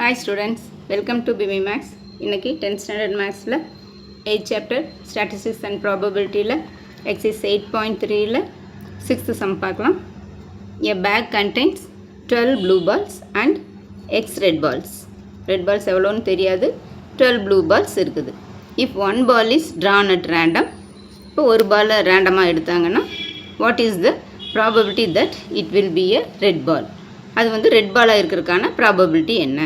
Hi students, welcome to BB Max. இன்னைக்கு 10th standard Maxல 8th chapter Statistics and Probabilityல exercise 8.3ல 6th sum பார்க்கலாம். A bag contains 12 blue balls and X red balls. Red balls எவ்வளோன்னு தெரியாது, 12 blue balls இருக்குது. If one ball is drawn at random, இப்போ ஒரு பால் ரேண்டமாக எடுத்தாங்கன்னா what is the probability that it will be a red ball? அது வந்து red பாலாக இருக்கிறதுக்கான ப்ராபபிலிட்டி என்ன?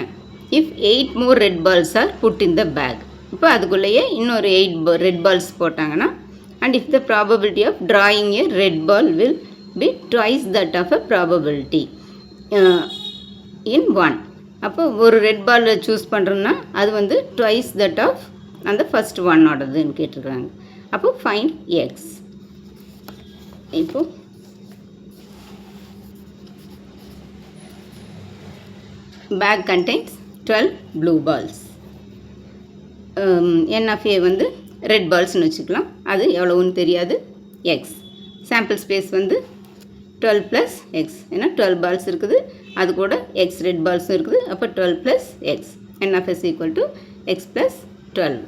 If 8 more red balls are put in the bag, இப்போ அதுக்குள்ளேயே இன்னொரு 8 red balls போட்டாங்கன்னா, and if the probability of drawing a red ball will be twice that of a probability in 1, அப்போ ஒரு ரெட் பால் choose பண்ணுறோன்னா அது வந்து twice that of அந்த ஃபஸ்ட் ஒன்னோடதுன்னு கேட்டிருக்காங்க. அப்போ ஃபைண்ட் எக்ஸ். இப்போது bag contains 12 blue balls. n of a வந்து ரெட் பால்ஸ்னு வச்சுக்கலாம். அது எவ்வளோன்னு தெரியாது, எக்ஸ். சாம்பிள் ஸ்பேஸ் வந்து 12 ப்ளஸ் எக்ஸ், ஏன்னா 12 பால்ஸ் இருக்குது, அது கூட எக்ஸ் ரெட் பால்ஸும் இருக்குது. அப்போ 12 plus X, n of s equal to x plus 12.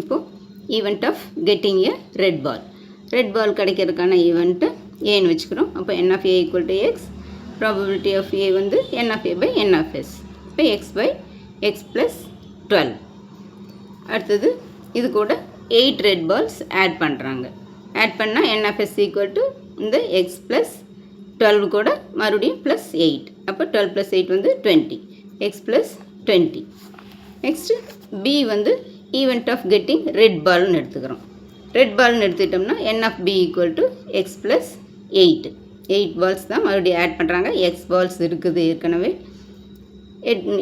இப்போது event of getting a red ball, red ball கிடைக்கிறதுக்கான ஈவெண்ட்டு ஏன்னு வச்சுக்கிறோம். அப்போ n of a equal to X, probability of A வந்து n of a by n of s, இப்போ X by X plus 12. அடுத்தது இது கூட 8 ரெட் பால்ஸ் ஆட் பண்ணுறாங்க. ஆட் பண்ணால் n of s equal to இந்த எக்ஸ் ப்ளஸ் 12 கூட மறுபடியும் ப்ளஸ் 8, அப்போ 12 ப்ளஸ் 8 வந்து 20, எக்ஸ் ப்ளஸ் 20. நெக்ஸ்ட்டு பி வந்து ஈவெண்ட் ஆஃப் கெட்டிங் ரெட் பால்னு எடுத்துக்கிறோம். ரெட் பால்னு எடுத்துக்கிட்டோம்னா n of b equal to x plus 8, 8 balls தான் மறுபடியும் ஆட் பண்ணுறாங்க. எக்ஸ் பால்ஸ் இருக்குது ஏற்கனவே,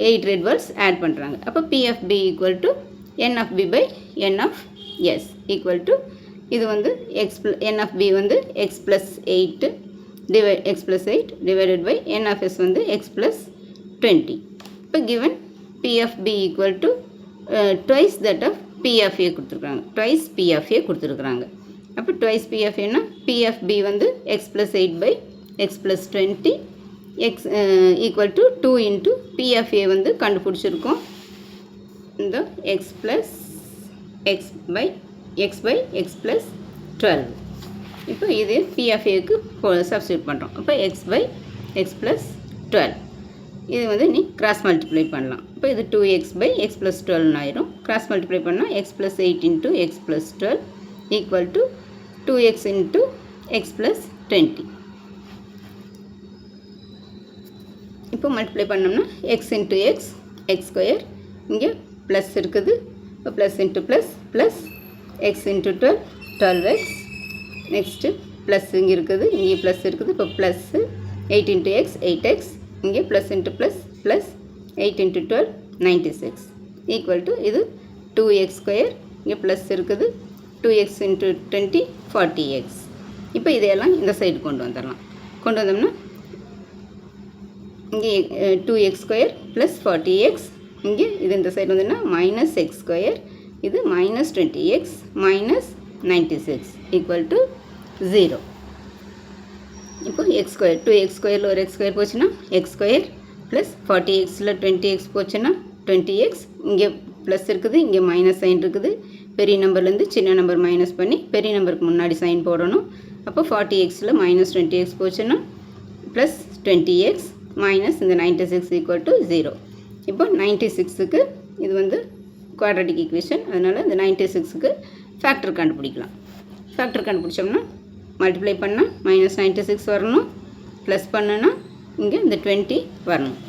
8 ரெட் பால்ஸ் ஆட் பண்ணுறாங்க. அப்போ p of b equal to n of b by n of s equal to இது வந்து எக்ஸ் n of b வந்து X plus 8 X plus 8 divided by n of s வந்து X plus 20. இப்போ given p of b equal to twice that of B of A கொடுத்துருக்குறாங்க, twice B of A கொடுத்துருக்குறாங்க. அப்போ twice B of ஏன்னா B of B வந்து X plus 8 by X plus 20 X equal to 2 into B of A வந்து கண்டுபிடிச்சிருக்கோம், இந்த X plus X by X plus 12. இப்போ இது பி ஆஃப் ஏக்கு சப்ஸ்டியூட் பண்ணுறோம். அப்போ எக்ஸ் பை எக்ஸ் ப்ளஸ் 12. இது வந்து நீ கிராஸ் மல்டிப்ளை பண்ணலாம். இப்போ இது 2x பை எக்ஸ் ப்ளஸ் 12 ஆயிரும். கிராஸ் மல்டிப்ளை பண்ணால் X plus 8 into X plus 12 equal to 2x into X plus 20. இப்போ மல்டிப்ளை பண்ணோம்னா X into X, X square, இங்கே ப்ளஸ் இருக்குது, இப்போ plus into plus plus X into 12, 12x. Next plus இங்கே இருக்குது, இங்கே ப்ளஸ் இருக்குது, இப்போ ப்ளஸ்ஸு 8 இன்ட்டு எக்ஸ் 8x, இங்கே plus into plus plus 8 into 12 96 equal to இது 2x ஸ்கொயர், இங்கே ப்ளஸ் இருக்குது, 2x இன்ட்டு 20 40x. இப்போ இதையெல்லாம் இந்த சைடு கொண்டு வந்துடலாம். கொண்டு வந்தோம்னா இங்கே 2x ஸ்கொயர் ப்ளஸ் 40x, இங்கே இது இந்த சைடு வந்தோம்னா மைனஸ் எக்ஸ் ஸ்கொயர், இது minus 20x minus 96 equal to 0. இப்போ எக்ஸ் ஸ்கொயர் 2x ஸ்கொயரில் ஒரு எக்ஸ் ஸ்கொயர் போச்சுன்னா எக்ஸ் ஸ்கொயர் ப்ளஸ் 40xல் 20x போச்சுன்னா 20x, இங்கே ப்ளஸ் இருக்குது, இங்கே மைனஸ் சைன் இருக்குது. பெரிய நம்பர்லேருந்து சின்ன நம்பர் மைனஸ் பண்ணி பெரிய நம்பருக்கு முன்னாடி சைன் போடணும். அப்போ 40xல் மைனஸ் 20x போச்சுன்னா ப்ளஸ் 20x மைனஸ் இந்த 96 ஈக்குவல் டு 0. இப்போ 96க்கு இது வந்து குவாட்ரட்டிக் ஈக்குவேஷன், அதனால் இந்த 96க்கு ஃபேக்டர் கண்டுபிடிக்கலாம். ஃபேக்டர் கண்டுபிடிச்சோம்னா மல்டிப்ளை பண்ணால் மைனஸ் 96 வரணும், ப்ளஸ் பண்ணுன்னா இங்கே இந்த 20 வரணும்.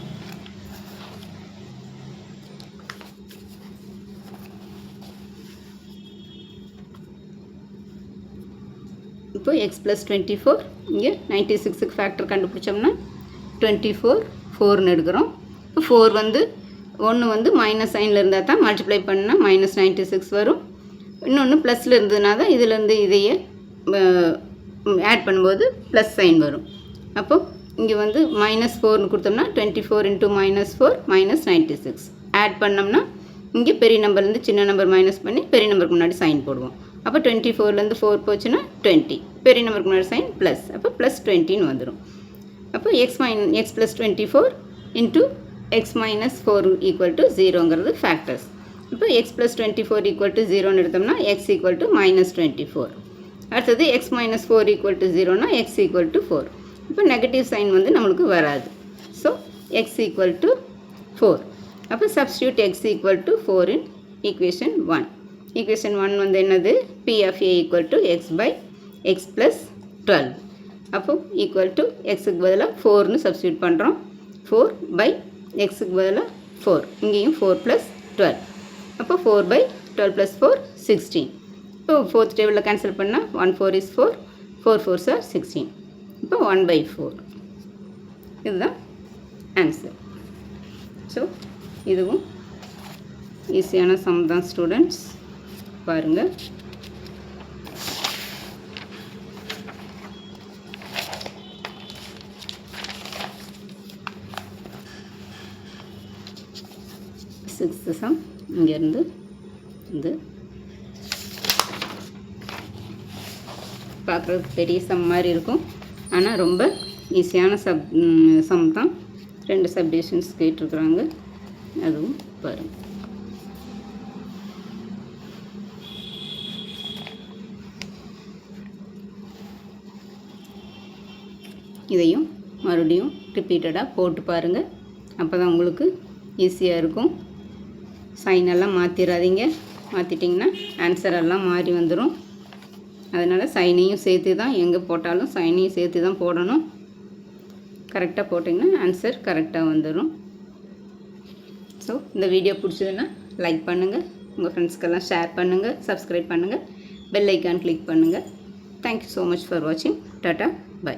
இப்போ எக்ஸ் ப்ளஸ் 24, இங்கே 96க்கு ஃபேக்டர் கண்டுபிடிச்சோம்னா 24 4ன்னு எடுக்கிறோம். இப்போ 4 வந்து 1 வந்து மைனஸ் சைனில் இருந்தால் தான் மல்டிப்ளை பண்ணால் மைனஸ் 96 வரும். இன்னொன்று ப்ளஸில் இருந்ததுனா தான் இதிலேருந்து இதையே ஆட் பண்ணும்போது ப்ளஸ் சைன் வரும். அப்போ இங்கே வந்து மைனஸ் 4ன்னு கொடுத்தோம்னா 24 இன்ட்டு மைனஸ் 4 மைனஸ் 96 ஆட் பண்ணோம்னா இங்கே பெரிய நம்பர்லேருந்து சின்ன நம்பர் மைனஸ் பண்ணி பெரிய நம்பருக்கு முன்னாடி சைன் போடுவோம். அப்போ 24லேருந்து 4 போச்சுன்னா 20. பெரிய நம்பருக்கு முன்னாடி சைன் ப்ளஸ், அப்போ ப்ளஸ் 20ன்னு வந்துடும். அப்போ X plus 24 into X minus 4 equal to 0ங்கிறது ஃபேக்டர்ஸ். இப்போ எக்ஸ் ப்ளஸ் 24 ஈக்குவல் டு 0ன்னு எடுத்தோம்னா எக்ஸ் ஈக்குவல் டு -24. அடுத்தது எக்ஸ் மைனஸ் 4 ஈக்குவல் டு 0னா எக்ஸ் ஈக்குவல் டு 4. இப்போ நெகட்டிவ் சைன் வந்து நம்மளுக்கு வராது. So X equal to 4. அப்போ substitute X equal to 4 in equation 1. Equation 1 வந்து என்னது? P of A equal to x by X plus 12. அப்போ ஈக்குவல் டு எக்ஸுக்கு பதிலாக 4ன்னு சப்ஸ்டியூட் பண்ணுறோம். 4 பை எக்ஸுக்கு பதிலாக 4, இங்கேயும் 4 ப்ளஸ் 12. அப்போ 4 பை 12 ப்ளஸ் 4 16. இப்போ ஃபோர்த் டேபிளில் கேன்சல் பண்ணால் 1 4 is 4, 4 4s are 16. இப்போ 1/4 இதுதான் ஆன்சர். ஸோ இதுவும் ஈஸியான சம் தான் ஸ்டூடெண்ட்ஸ், பாருங்கள். சிக்ஸ்த்து சம் இங்கேருந்து இது பார்க்குறதுக்கு பெரிய சம் மாதிரி இருக்கும், ஆனால் ரொம்ப ஈஸியான சம் தான். 2 சப்டிவிஷன்ஸ் கேட்டிருக்குறாங்க, அதுவும் பாருங்கள். இதையும் மறுபடியும் ரிப்பீட்டடாக போட்டு பாருங்கள், அப்போ தான் உங்களுக்கு ஈஸியாக இருக்கும். சைனெல்லாம் மாற்றிடாதீங்க, மாற்றிட்டிங்கன்னா ஆன்சர் எல்லாம் மாறி வந்துடும். அதனால் சைனையும் சேர்த்து தான், எங்கே போட்டாலும் சைனையும் சேர்த்து தான் போடணும். கரெக்டாக போட்டிங்கன்னா ஆன்சர் கரெக்டாக வந்துடும். ஸோ இந்த வீடியோ பிடிச்சதுன்னா லைக் பண்ணுங்கள், உங்கள் ஃப்ரெண்ட்ஸ்க்கெல்லாம் ஷேர் பண்ணுங்கள், சப்ஸ்கிரைப் பண்ணுங்கள், பெல் ஐக்கான் கிளிக் பண்ணுங்கள். தேங்க்யூ ஸோ மச் ஃபார் வாட்சிங். Tata, by.